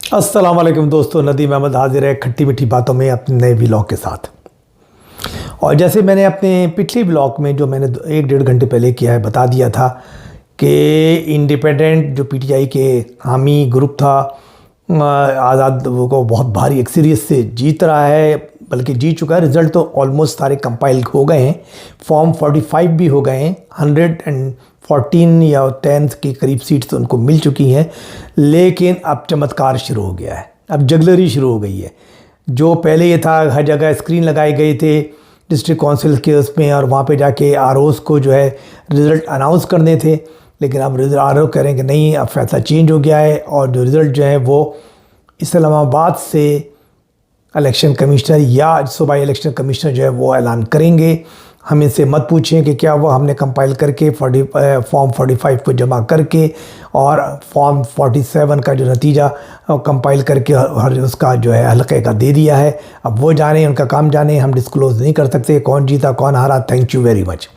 अस्सलाम वालेकुम दोस्तों, नदीम अहमद हाजिर है खट्टी मीठी बातों में अपने नए व्लॉग के साथ। और जैसे मैंने अपने पिछले व्लॉग में जो मैंने 1-1.5 घंटे पहले किया है बता दिया था कि इंडिपेंडेंट जो पीटीआई के हामी ग्रुप था आज़ाद वो को बहुत भारी एक्सीरियस से जीत रहा है, बल्कि जीत चुका है। रिज़ल्ट तो ऑलमोस्ट सारे कंपाइल हो गए हैं, फॉर्म 45 भी हो गए हैं, 114 या 10 के करीब सीट्स तो उनको मिल चुकी हैं। लेकिन अब चमत्कार शुरू हो गया है, अब जगलरी शुरू हो गई है। जो पहले ये था हर जगह स्क्रीन लगाए गए थे डिस्ट्रिक्ट काउंसिल के उसमें, और वहाँ पे जाके आरओज़ को जो है रिज़ल्ट अनाउंस करने थे, लेकिन अब आरओ कह रहे हैं कि नहीं, अब फैसला चेंज हो गया है और जो रिज़ल्ट जो है वो इस्लामाबाद से इलेक्शन कमिश्नर या सूबाई इलेक्शन कमिश्नर जो है वो ऐलान करेंगे। हम इनसे मत पूछें कि क्या वो हमने कंपाइल करके फॉर्म 45 को जमा करके और फॉर्म 47 का जो नतीजा कंपाइल करके हर उसका जो है हल्के का दे दिया है। अब वो जाने, उनका काम जाने, हम डिस्क्लोज़ नहीं कर सकते कौन जीता कौन हारा। Thank you very much.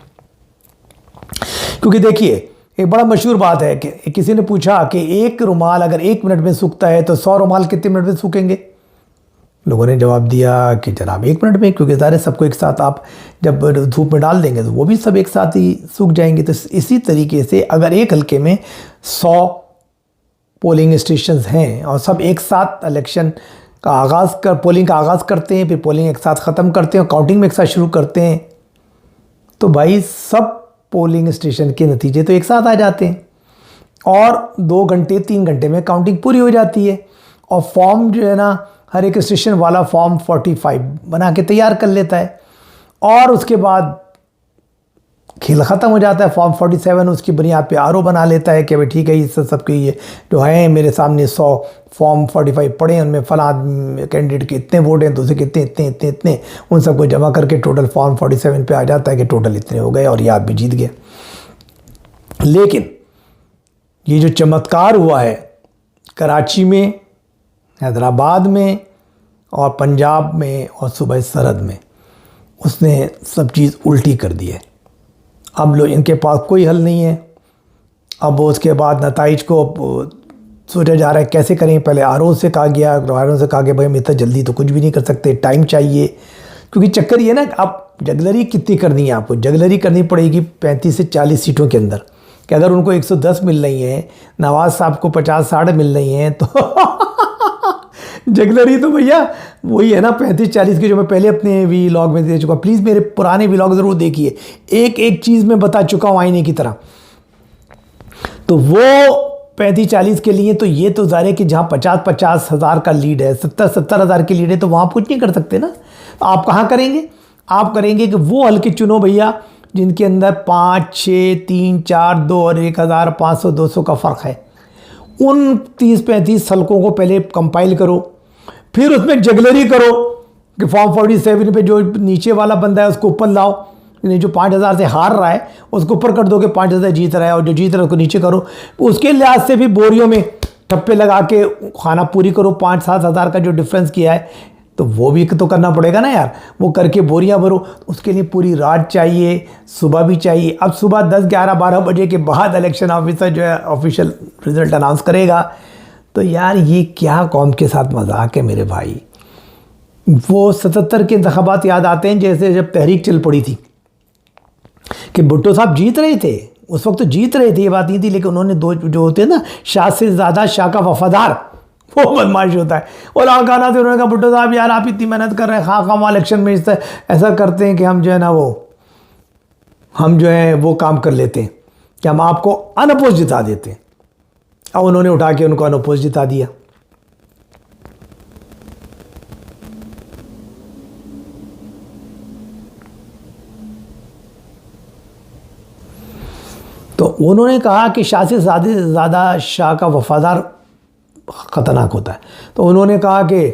क्योंकि देखिए, एक बड़ा मशहूर बात है कि किसी ने पूछा कि एक रुमाल अगर 1 मिनट में सूखता है तो 100 रुमाल कितने मिनट में सूखेंगे। लोगों ने जवाब दिया कि जनाब 1 मिनट में, क्योंकि ज़ाहिर सबको एक साथ आप जब धूप में डाल देंगे तो वो भी सब एक साथ ही सूख जाएंगे। तो इसी तरीके से अगर एक हल्के में 100 पोलिंग स्टेशंस हैं और सब एक साथ इलेक्शन का पोलिंग का आगाज़ करते हैं, फिर पोलिंग एक साथ ख़त्म करते हैं और काउंटिंग में एक साथ शुरू करते हैं, तो भाई सब पोलिंग स्टेशन के नतीजे तो एक साथ आ जाते हैं और 2 घंटे 3 घंटे में काउंटिंग पूरी हो जाती है। और फॉर्म जो है ना, हर एक स्टेशन वाला फॉर्म 45 बना के तैयार कर लेता है और उसके बाद खेल ख़त्म हो जाता है। फॉर्म 47 उसकी बुनियाद पे आरओ बना लेता है कि भाई ठीक है, इस सबके ये जो है मेरे सामने 100 फॉर्म 45 पड़े हैं, उनमें फ़लाँ कैंडिडेट के इतने वोट हैं, दूसरे के इतने इतने इतने इतने, उन सबको जमा करके टोटल फॉर्म 47 पे आ जाता है कि टोटल इतने हो गए और ये आदमी जीत गया। लेकिन ये जो चमत्कार हुआ है कराची में, हैदराबाद में और पंजाब में और सूबे सरहद में, उसने सब चीज़ उल्टी कर दी है। अब लोग, इनके पास कोई हल नहीं है। अब उसके बाद नताइज को सोचा जा रहा है कैसे करें। पहले आरओ से कहा गया, आरओ से कहा गया भाई हम इतना जल्दी तो कुछ भी नहीं कर सकते, टाइम चाहिए। क्योंकि चक्कर ये ना, अब जगलरी कितनी करनी है, आपको जगलरी करनी पड़ेगी 35 से 40 सीटों के अंदर, कि अगर उनको 110 मिल रही हैं, नवाज़ साहब को 50-60 मिल रही हैं, तो जगलरी तो भैया वही है ना 35-40 की, जो मैं पहले अपने व्लॉग में दे चुका। प्लीज़ मेरे पुराने व्लॉग ज़रूर देखिए, एक एक चीज़ में बता चुका हूँ आईने की तरह। तो वो 35-40 के लिए तो ये तो ज़ाहिर है कि जहाँ 50-50 हज़ार का लीड है, 70-70 हज़ार की लीड है, तो वहाँ आप कुछ नहीं कर सकते ना। तो आप कहाँ करेंगे? आप करेंगे कि वो हल्के चुनो भैया जिनके अंदर 5, 6, 3, 4, 2 और 1500-200 का फ़र्क है। उन 30-35 हल्कों को पहले कंपाइल करो, फिर उसमें जगलरी करो कि फॉर्म 47 पे जो नीचे वाला बंदा है उसको ऊपर लाओ, जो 5000 से हार रहा है उसको ऊपर कर दो कि 5000 जीत रहा है, और जो जीत रहा है उसको नीचे करो। उसके लिहाज से भी बोरियों में ठप्पे लगा के खाना पूरी करो। 5-7 हज़ार का जो डिफरेंस किया है तो वो भी तो करना पड़ेगा ना यार, वो करके बोरियां भरो। उसके लिए पूरी रात चाहिए, सुबह भी चाहिए। अब सुबह 10, 11, 12 बजे के बाद इलेक्शन ऑफिसर जो है ऑफिशियल रिजल्ट अनाउंस करेगा। तो यार ये क्या कौम के साथ मजाक है मेरे भाई। वो 77 के इंतखाबात याद आते हैं, जैसे जब तहरीक चल पड़ी थी कि भुट्टो साहब जीत रहे थे, उस वक्त तो जीत रहे थे, ये बात नहीं थी, लेकिन उन्होंने दो जो होते हैं ना, शाह से ज़्यादा शाह का वफादार, वो बदमाश होता है। और गाना से उन्होंने कहा भुट्टो साहब यार आप इतनी मेहनत कर रहे हैं, खामा इलेक्शन में ऐसा करते हैं कि हम जो है ना हम जो है वो काम कर लेते हैं कि हम आपको अनअपोज जिता देते हैं। अब उन्होंने उठा के उनको अनअपोज जिता दिया। तो उन्होंने कहा कि शाह से ज़्यादा शाह का वफादार ख़तरनाक होता है। तो उन्होंने कहा कि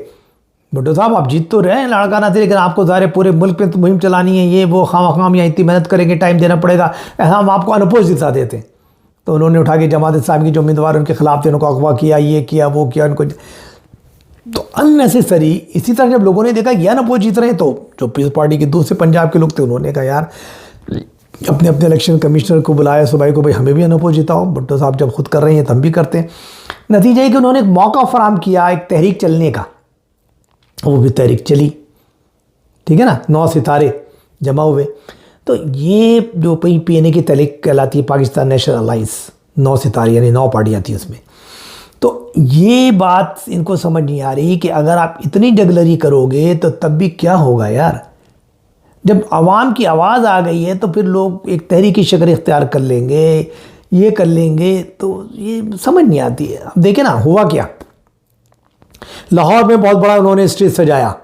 भुट्टो साहब आप जीत तो रहे हैं लड़काना से, लेकिन आपको ज़ाहिर पूरे मुल्क में तो मुहिम चलानी है, ये वो खाम यहाँ इतनी मेहनत करेंगे, टाइम देना पड़ेगा, ऐसा हम आपको अनअपोज जिता देते हैं। तो उन्होंने उठा के जमात इस्लामी की जो उम्मीदवार उनके खिलाफ थे उनको अगवा किया, ये किया वो किया, उनको तो अननेसेसरी। इसी तरह जब लोगों ने देखा यह अनअपोज जीत रहे हैं, तो जो पीपल्स पार्टी के दूसरे पंजाब के लोग थे उन्होंने कहा यार अपने अपने इलेक्शन कमिश्नर को बुलाया सुबाई को, भाई हमें भी अनोपो जिताओ, भुट्टो साहब जब खुद कर रहे हैं तो हम भी करते हैं। नतीजा है कि उन्होंने एक मौका फराम किया एक तहरीक चलने का, वो भी तहरीक चली, ठीक है ना, 9 सितारे जमा हुए। तो ये जो PNA की तहरीक कहलाती है, पाकिस्तान नेशनल अलायंस, 9 सितारे यानी 9 पार्टियाँ थी उसमें। तो ये बात इनको समझ नहीं आ रही कि अगर आप इतनी जगलरी करोगे तो तब भी क्या होगा यार। जब आवाम की आवाज़ आ गई है तो फिर लोग एक तहरीकी शक्ल इख्तियार कर लेंगे, ये कर लेंगे, तो ये समझ नहीं आती है। अब देखें ना हुआ क्या, लाहौर में बहुत बड़ा उन्होंने स्टेज सजाया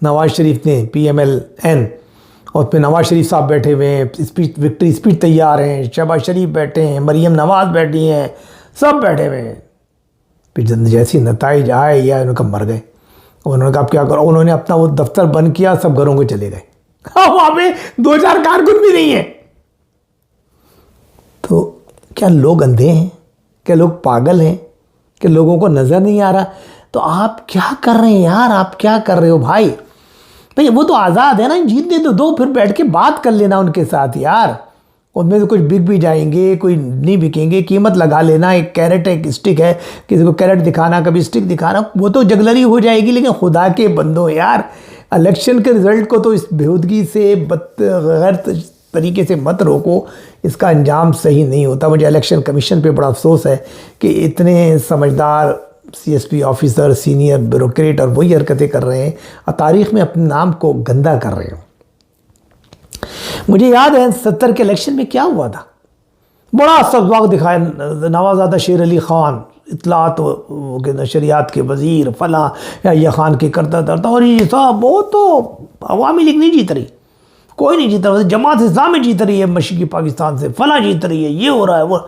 नवाज शरीफ ने, PMLN, और फिर नवाज शरीफ साहब बैठे हुए हैं, स्पीच विक्ट्री स्पीच तैयार हैं, शहबाज शरीफ बैठे हैं, मरीम नवाज बैठी हैं, सब बैठे हुए हैं। फिर जैसी नताइज आए या उनका मर गए, उन्होंने कहा अब क्या करो, उन्होंने अपना वो दफ्तर बंद किया, सब घरों को चले गए। वहाँ पे 2-4 कारकुन भी नहीं है। तो क्या लोग अंधे हैं, क्या लोग पागल हैं, क्या लोगों को नज़र नहीं आ रहा? तो आप क्या कर रहे हैं यार, आप क्या कर रहे हो भाई? भाई वो तो आज़ाद है ना, जीतने तो दो, फिर बैठ के बात कर लेना उनके साथ यार। उनमें से कुछ बिक भी जाएंगे, कोई नहीं बिकेंगे, कीमत लगा लेना, एक कैरेट एक स्टिक है, किसी को कैरेट दिखाना, कभी स्टिक दिखाना, वो तो जगलरी हो जाएगी। लेकिन खुदा के बंदो यार, इलेक्शन के रिज़ल्ट को तो इस बेहूदगी से गैर तरीके से मत रोको, इसका अंजाम सही नहीं होता। मुझे इलेक्शन कमीशन पे बड़ा अफसोस है कि इतने समझदार CSP ऑफिसर, सीनियर ब्यूरोक्रेट और वही हरकतें कर रहे हैं और तारीख़ में अपने नाम को गंदा कर रहे हैं। मुझे याद है 70 के इलेक्शन में क्या हुआ था, बड़ा सबक दिखाया नवाज़ादा शेर अली ख़ान, इतलात के नशरियात के वज़ीर फला या ख़ान के करता धरता, और ये सब वो तो अवामी लीग नहीं जीत रही, कोई नहीं जीत रहा, जमात इस्लामी जीत रही है मशरक़ी पाकिस्तान से, फला जीत रही है, ये हो रहा है वो।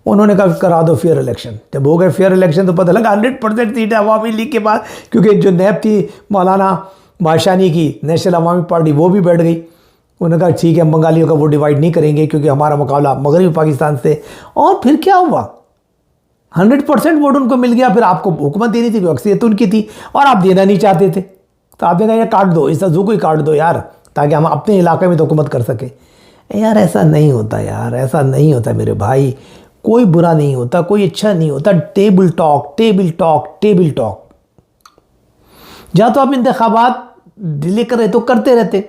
उन्होंने कहा करा दो फेयर इलेक्शन। जब हो गए फेयर इलेक्शन तो पता लगा 100% सीटें अवामी लीग के पास, क्योंकि जो नैब थी मौलाना बादशानी की नेशनल अवामी पार्टी, वो भी बैठ गई। उन्होंने कहा ठीक है, हम बंगालियों का वो डिवाइड नहीं करेंगे क्योंकि हमारा मुकाबला मगरबी पाकिस्तान से। और फिर क्या हुआ, 100% वोट उनको मिल गया। फिर आपको हुकूमत देनी थी, अक्सरियत उनकी थी, और आप देना नहीं चाहते थे, तो आपने कहा यार काट दो, इस तजू को ही काट दो यार, ताकि हम अपने इलाके में तो हुकूमत कर सके। यार ऐसा नहीं होता यार, ऐसा नहीं होता मेरे भाई। कोई बुरा नहीं होता, कोई अच्छा नहीं होता। Table talk, table talk, table talk. जहाँ तो आप इंतखाबात डिले कर रहे तो करते रहते,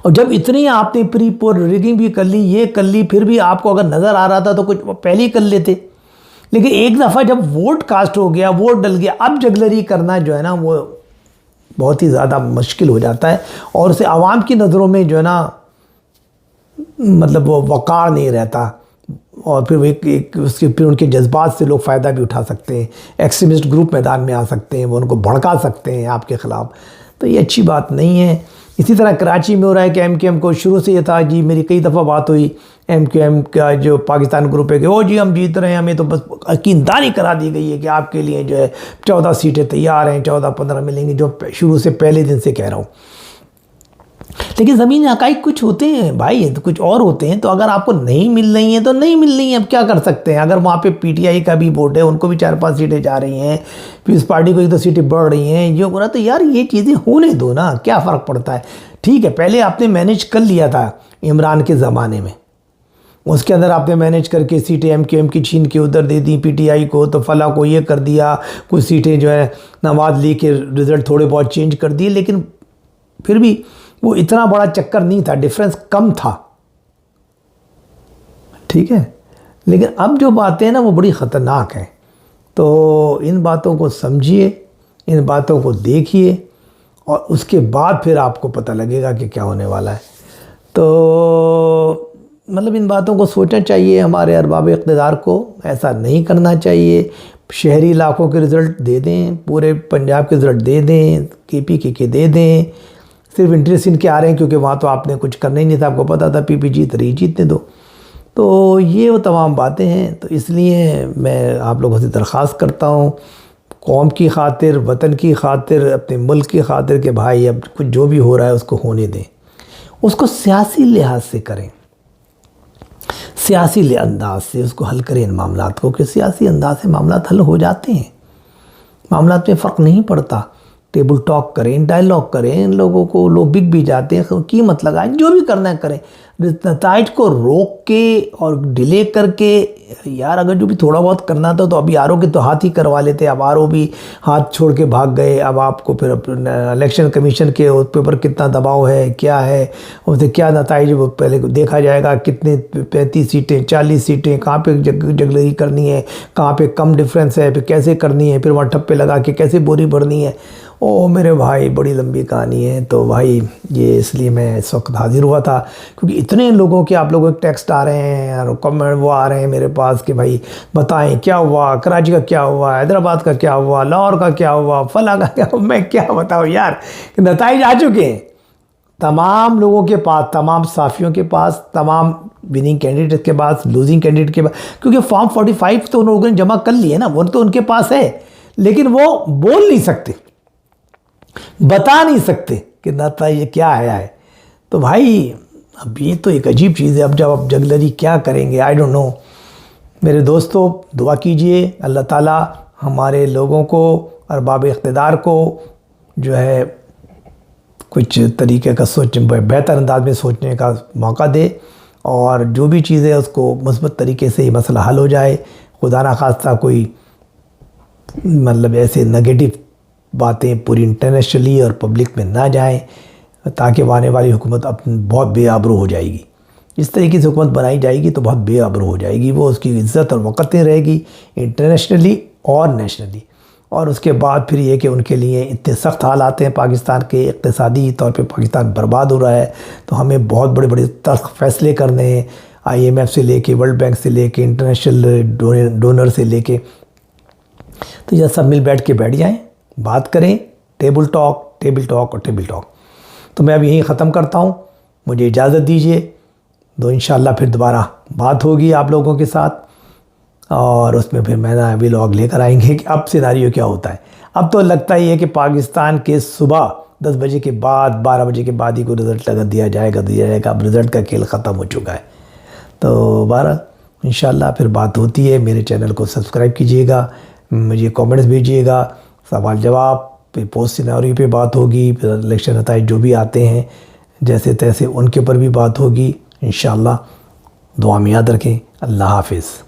और जब इतनी आपने प्री पोल रिगिंग भी कर ली, ये कर ली, फिर भी आपको अगर नज़र आ रहा था तो कुछ पहले ही कर लेते। लेकिन एक दफ़ा जब वोट कास्ट हो गया, वोट डल गया, अब जगलरी करना जो है ना वो बहुत ही ज़्यादा मुश्किल हो जाता है, और उसे आवाम की नज़रों में जो है ना मतलब वो वक़ार नहीं रहता, और फिर फिर उनके जज्बात से लोग फ़ायदा भी उठा सकते हैं। एक्सट्रीमिस्ट ग्रुप मैदान में आ सकते हैं, वो उनको भड़का सकते हैं आपके ख़िलाफ़। तो ये अच्छी बात नहीं है। इसी तरह कराची में हो रहा है कि MQM को शुरू से ये था जी, मेरी कई दफ़ा बात हुई MQM का जो पाकिस्तान ग्रुप है कि ओ जी हम जीत रहे हैं, हमें तो बस यकीनदानी करा दी गई है कि आपके लिए जो है 14 सीटें तैयार हैं, 14-15 मिलेंगी, जो शुरू से पहले दिन से कह रहा हूँ। लेकिन ज़मीनी हक़ाइक़ कुछ होते हैं भाई, तो कुछ और होते हैं। तो अगर आपको नहीं मिल रही हैं तो नहीं मिल रही हैं, अब क्या कर सकते हैं। अगर वहाँ पे PTI का भी वोट है, उनको भी 4-5 सीटें जा रही हैं, पीपल्स पार्टी को 1-2 सीटें बढ़ रही हैं, ये हो रहा, तो यार ये चीज़ें होने दो ना, क्या फ़र्क पड़ता है। ठीक है, पहले आपने मैनेज कर लिया था इमरान के ज़माने में, उसके अंदर आपने मैनेज करके सीटें MQM की छीन के उधर दे दी PTI को, तो फला को ये कर दिया, कुछ सीटें जो है नवाज लीग के रिज़ल्ट थोड़े बहुत चेंज कर दिए, लेकिन फिर भी वो इतना बड़ा चक्कर नहीं था, डिफरेंस कम था, ठीक है। लेकिन अब जो बातें हैं ना वो बड़ी ख़तरनाक हैं। तो इन बातों को समझिए, इन बातों को देखिए, और उसके बाद फिर आपको पता लगेगा कि क्या होने वाला है। तो मतलब इन बातों को सोचना चाहिए हमारे अरबाब इक़्तिदार को, ऐसा नहीं करना चाहिए। शहरी इलाकों के रिज़ल्ट दे दें, पूरे पंजाब के रिज़ल्ट दे दें, KP के दे दें, सिर्फ इंटरेस्ट इनके आ रहे हैं क्योंकि वहाँ तो आपने कुछ करना ही नहीं था, आपको पता था PP जीत रही, जीतने दो। तो ये वो तमाम बातें हैं। तो इसलिए मैं आप लोगों से दरख्वास्त करता हूँ, कौम की खातिर, वतन की खातिर, अपने मुल्क की खातिर, कि भाई अब कुछ जो भी हो रहा है उसको होने दें, उसको सियासी लिहाज से करें, सियासी अंदाज से उसको हल करें इन मामलात को, कि सियासी अंदाज से मामलात हल हो जाते हैं, मामलात में फ़र्क नहीं पड़ता। टेबल टॉक करें, डायलॉग करें, इन लोगों को, लोग बिक भी जाते हैं, कीमत लगाएं, जो भी करना है करें। नताइज को रोक के और डिले करके, यार अगर जो भी थोड़ा बहुत करना था तो अभी आरओ के तो हाथ ही करवा लेते, अब आरओ भी हाथ छोड़ के भाग गए। अब आपको फिर इलेक्शन कमीशन के उस ऊपर कितना दबाव है, क्या है, उससे क्या नताइज वो पहले देखा जाएगा, कितने 35 सीटें 40 सीटें, कहाँ पे जगलरी करनी है, कहाँ पे कम डिफरेंस है, फिर कैसे करनी है, फिर वहाँ ठप्पे लगा के कैसे बोरी भरनी है। ओ मेरे भाई, बड़ी लंबी कहानी है। तो भाई ये इसलिए मैं इस वक्त हाजिर हुआ था, क्योंकि इतने लोगों के, आप लोगों के टेक्स्ट आ रहे हैं और कमेंट वो आ रहे हैं मेरे पास कि भाई बताएं क्या हुआ, कराची का क्या हुआ, हैदराबाद का क्या हुआ, लाहौर का क्या हुआ, फला का क्या हुआ। मैं क्या बताऊँ यार, नताइज आ चुके हैं तमाम लोगों के पास, तमाम साफियों के पास, तमाम विनिंग कैंडिडेट के पास, लूजिंग कैंडिडेट के पास, क्योंकि फॉर्म 45 तो उन लोगों ने जमा कर लिए ना, वो तो उनके पास है, लेकिन वो बोल नहीं सकते, बता नहीं सकते कि नताइज ये क्या आया है। तो भाई अब ये तो एक अजीब चीज़ है। अब जब आप जगलरी क्या करेंगे, आई डोंट नो। मेरे दोस्तों दुआ कीजिए, अल्लाह ताला हमारे लोगों को, अरबाब इख्तिदार को जो है कुछ तरीके का सोच, बेहतर अंदाज में सोचने का मौका दे, और जो भी चीज़ है उसको मुस्बत तरीके से ये मसला हल हो जाए। खुदा ना खास्ता कोई मतलब ऐसे नेगेटिव बातें पूरी इंटरनेशनली और पब्लिक में ना जाएं, ताकि आने वाली हुकूमत अपनी बहुत बेआबरू हो जाएगी। इस तरीके से हुकूमत बनाई जाएगी तो बहुत बेआबरू हो जाएगी, वो उसकी इज़्ज़त और वक़्त नहीं रहेगी इंटरनेशनली और नेशनली। और उसके बाद फिर ये कि उनके लिए इतने सख्त हालात हैं पाकिस्तान के, इक़्तिसादी तौर पे पाकिस्तान बर्बाद हो रहा है, तो हमें बहुत बड़े बड़े तल्ख़ फ़ैसले करने हैं, IMF से लेके, वर्ल्ड बैंक से लेके, इंटरनेशनल डोनर से लेके। तो यह सब मिल बैठ जाएँ, बात करें, टेबल टॉक, टेबल टॉक और टेबल टॉक। तो मैं अब यहीं ख़त्म करता हूँ, मुझे इजाज़त दीजिए। तो इंशाअल्लाह फिर दोबारा बात होगी आप लोगों के साथ, और उसमें फिर मैं ना व्लॉग लेकर आएंगे कि अब सिनारियो क्या होता है। अब तो लगता ही है कि पाकिस्तान के सुबह 10 बजे के बाद, 12 बजे के बाद ही को रिज़ल्ट लगा दिया जाएगा। अब रिज़ल्ट का खेल ख़त्म हो चुका है। तो 12 इंशाअल्लाह फिर बात होती है। मेरे चैनल को सब्सक्राइब कीजिएगा, मुझे कमेंट्स भेजिएगा, सवाल जवाब पे, पोस्ट सिनारियो पे बात होगी, फिर इलेक्शन नताइज जो भी आते हैं जैसे तैसे उनके ऊपर भी बात होगी इंशाअल्लाह। दुआ में याद रखें। अल्लाह हाफिज़।